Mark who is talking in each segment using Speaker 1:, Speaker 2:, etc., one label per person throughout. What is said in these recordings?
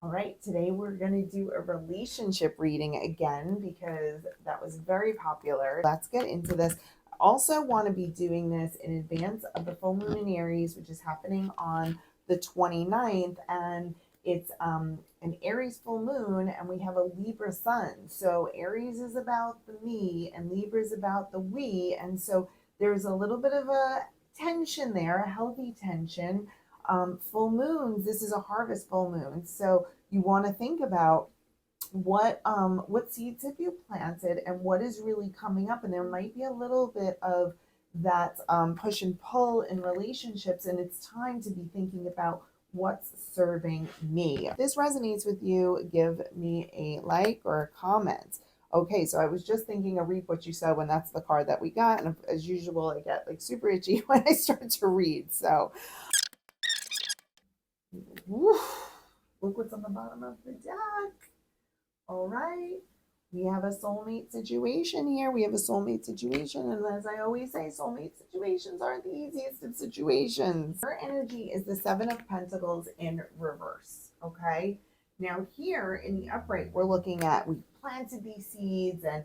Speaker 1: All right, today we're going to do a relationship reading again because that was very popular. Let's get into this. I also want to be doing this in advance of the full moon in Aries, which is happening on the 29th. And it's an Aries full moon, and we have a Libra sun. So Aries is about the me, and Libra is about the we. And so there's a little bit of a tension there, a healthy tension. Full moons, this is a harvest full moon. So you want to think about what seeds have you planted and what is really coming up, and there might be a little bit of that push and pull in relationships, and it's time to be thinking about what's serving me. If this resonates with you, give me a like or a comment. Okay, so I was just thinking of reap what you sow, and that's the card that we got, and as usual I get like super itchy when I start to read. So whew, look what's on the bottom of the deck. All right. We have a soulmate situation here. We have a soulmate situation. And as I always say, soulmate situations aren't the easiest of situations. Her energy is the Seven of Pentacles in reverse. Okay. Now, here in the upright, we're looking at, we planted these seeds and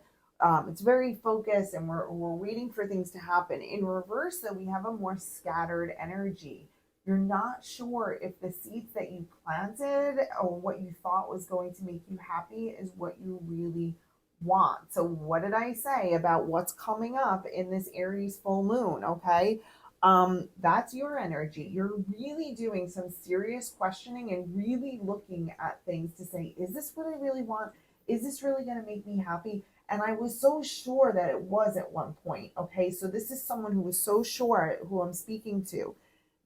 Speaker 1: it's very focused and we're waiting for things to happen. In reverse, though, we have a more scattered energy. You're not sure if the seeds that you planted or what you thought was going to make you happy is what you really want. So, what did I say about what's coming up in this Aries full moon? Okay. That's your energy. You're really doing some serious questioning and really looking at things to say, is this what I really want? Is this really going to make me happy? And I was so sure that it was at one point. Okay. So, this is someone who was so sure who I'm speaking to,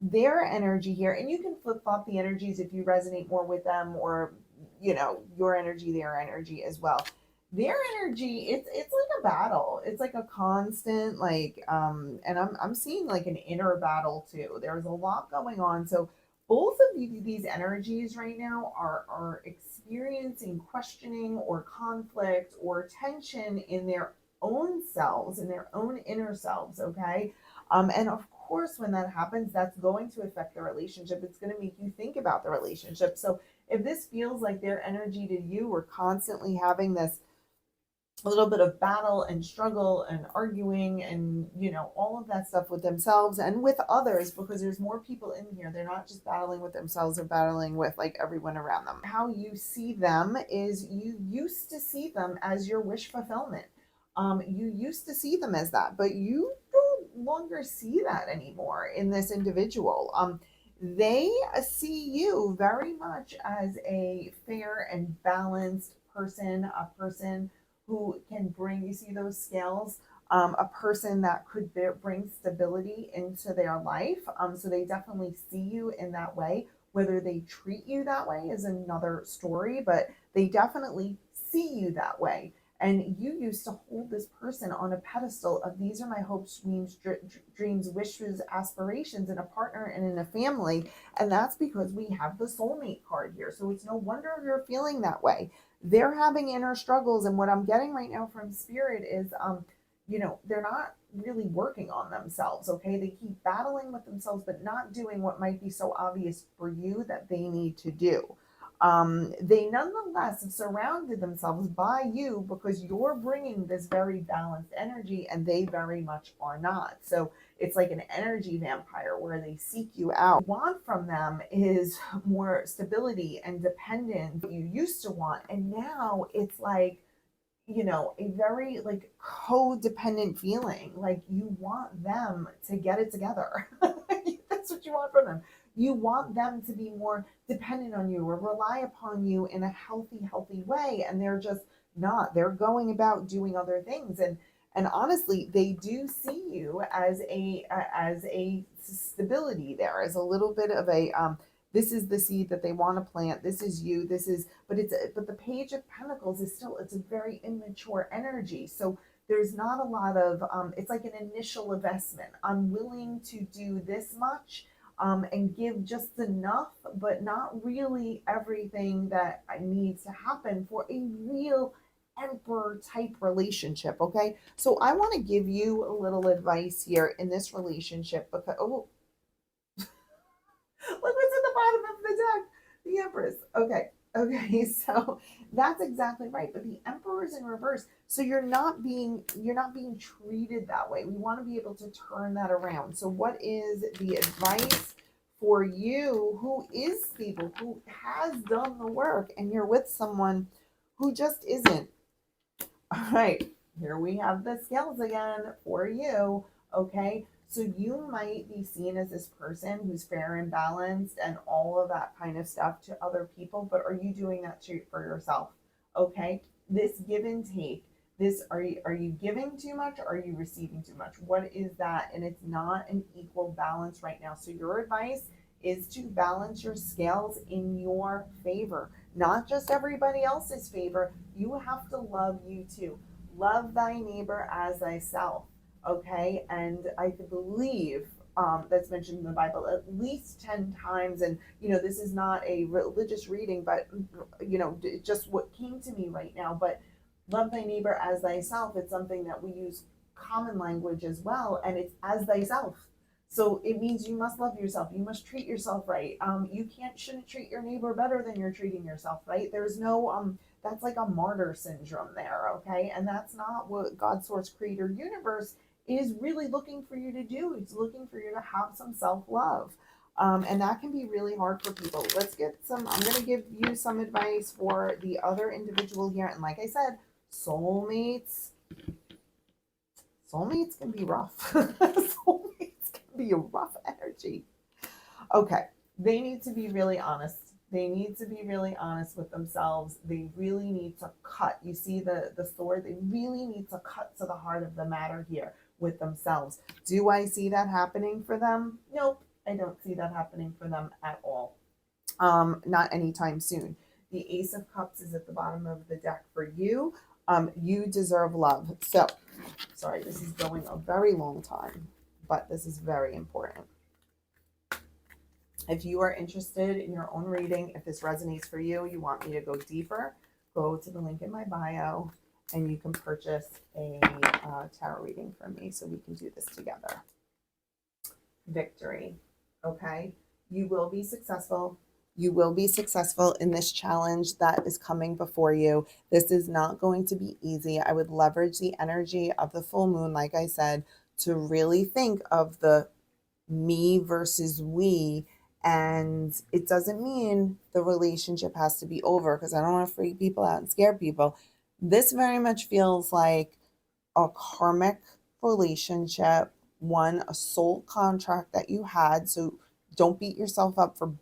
Speaker 1: their energy here, and you can flip flop the energies if you resonate more with them, or your energy, their energy as well. Their energy, it's like a battle. It's like a constant, like and I'm seeing like an inner battle too. There's a lot going on. So both of these energies right now are experiencing questioning or conflict or tension in their own selves, in their own inner selves. Okay. And of course, when that happens, that's going to affect the relationship. It's going to make you think about the relationship. So if this feels like their energy to you, we're constantly having this a little bit of battle and struggle and arguing and all of that stuff with themselves and with others, because there's more people in here. They're not just battling with themselves, they're battling with like everyone around them. How you see them is, you used to see them as your wish fulfillment. You used to see them as that, but you don't longer see that anymore in this individual. They see you very much as a fair and balanced person, a person who can bring, you see those scales, a person that could bring stability into their life. So they definitely see you in that way. Whether they treat you that way is another story, but they definitely see you that way. And you used to hold this person on a pedestal of, these are my hopes, dreams, wishes, aspirations in a partner and in a family. And that's because we have the soulmate card here. So it's no wonder you're feeling that way. They're having inner struggles, and what I'm getting right now from spirit is they're not really working on themselves. Okay, they keep battling with themselves but not doing what might be so obvious for you that they need to do. They nonetheless have surrounded themselves by you because you're bringing this very balanced energy and they very much are not. So it's like an energy vampire where they seek you out. What you want from them is more stability and dependence that you used to want. And now it's like, a very like codependent feeling. Like you want them to get it together. That's what you want from them. You want them to be more dependent on you or rely upon you in a healthy way. And they're just not. They're going about doing other things. And honestly, they do see you as a stability there, as a little bit of a this is the seed that they want to plant. This is you. This is, but the Page of Pentacles is still, it's a very immature energy. So there's not a lot of, it's like an initial investment. I'm willing to do this much and give just enough, but not really everything that needs to happen for a real emperor type relationship. Okay. So I want to give you a little advice here in this relationship because, oh, look what's at the bottom of the deck. The Empress. Okay. Okay, so that's exactly right. But the emperor is in reverse. So you're not being treated that way. We want to be able to turn that around. So what is the advice for you who is stable, who has done the work, and you're with someone who just isn't? All right, here we have the scales again for you. Okay, so you might be seen as this person who's fair and balanced and all of that kind of stuff to other people, but are you doing that for yourself? Okay, this give and take. This are you giving too much? Or are you receiving too much? What is that? And it's not an equal balance right now. So your advice is to balance your scales in your favor, not just everybody else's favor. You have to love you too. Love thy neighbor as thyself. Okay, and I believe that's mentioned in the Bible at least 10 times. And, this is not a religious reading, but, just what came to me right now. But love thy neighbor as thyself, it's something that we use common language as well, and it's as thyself. So it means you must love yourself. You must treat yourself right. You shouldn't treat your neighbor better than you're treating yourself, right? There's no that's like a martyr syndrome there, okay? And that's not what God, source, creator, universe is really looking for you to do. It's looking for you to have some self-love. And that can be really hard for people. I'm going to give you some advice for the other individual here. And like I said, soulmates, soulmates can be rough. Soulmates can be a rough energy. Okay, they need to be really honest. They need to be really honest with themselves. They really need to cut. You see the sword? They really need to cut to the heart of the matter here with themselves. Do I see that happening for them? Nope, I don't see that happening for them at all. Not anytime soon. The Ace of Cups is at the bottom of the deck for you. You deserve love. So, sorry, this is going a very long time, but this is very important. If you are interested in your own reading, if this resonates for you, you want me to go deeper, go to the link in my bio and you can purchase a tarot reading from me so we can do this together. Victory. Okay. You will be successful. You will be successful in this challenge that is coming before you. This is not going to be easy. I would leverage the energy of the full moon, like I said, to really think of the me versus we. And it doesn't mean the relationship has to be over, because I don't want to freak people out and scare people. This very much feels like a karmic relationship, a soul contract that you had. So don't beat yourself up for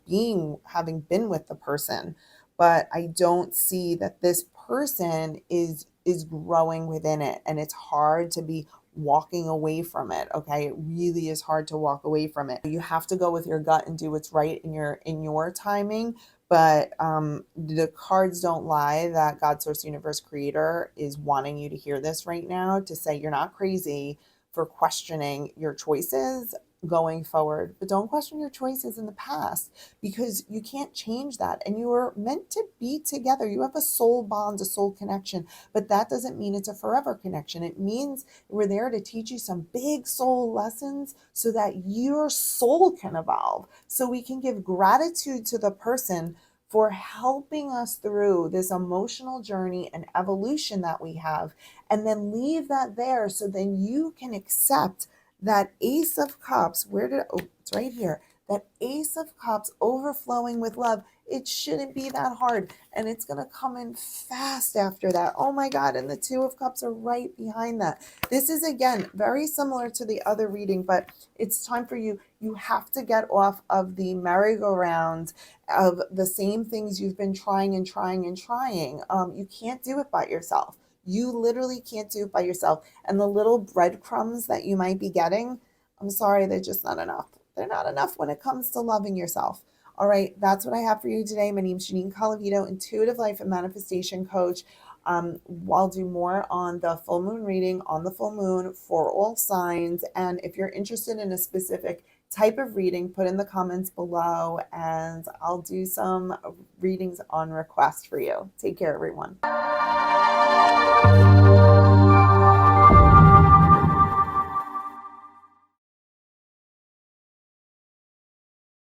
Speaker 1: having been with the person. But I don't see that this person is growing within it, and it's hard to be walking away from it. Okay, it really is hard to walk away from it. You have to go with your gut and do what's right in your timing. But the cards don't lie that God, source, universe, creator is wanting you to hear this right now, to say you're not crazy for questioning your choices going forward. But don't question your choices in the past, because you can't change that. And you are meant to be together. You have a soul bond, a soul connection, but that doesn't mean it's a forever connection. It means we're there to teach you some big soul lessons so that your soul can evolve. So we can give gratitude to the person for helping us through this emotional journey and evolution that we have, and then leave that there so then you can accept that Ace of Cups. It's right here. That Ace of Cups overflowing with love. It shouldn't be that hard. And it's going to come in fast after that. Oh my God. And the Two of Cups are right behind that. This is, again, very similar to the other reading, but it's time for you. You have to get off of the merry-go-round of the same things you've been trying and trying and trying. You can't do it by yourself. You literally can't do it by yourself. And the little breadcrumbs that you might be getting, I'm sorry, they're just not enough. They're not enough when it comes to loving yourself. All right, that's what I have for you today. My name is Janine Colavito, intuitive life and manifestation coach. I'll do more on the full moon reading on the full moon for all signs. And if you're interested in a specific type of reading, put in the comments below and I'll do some readings on request for you. Take care, everyone.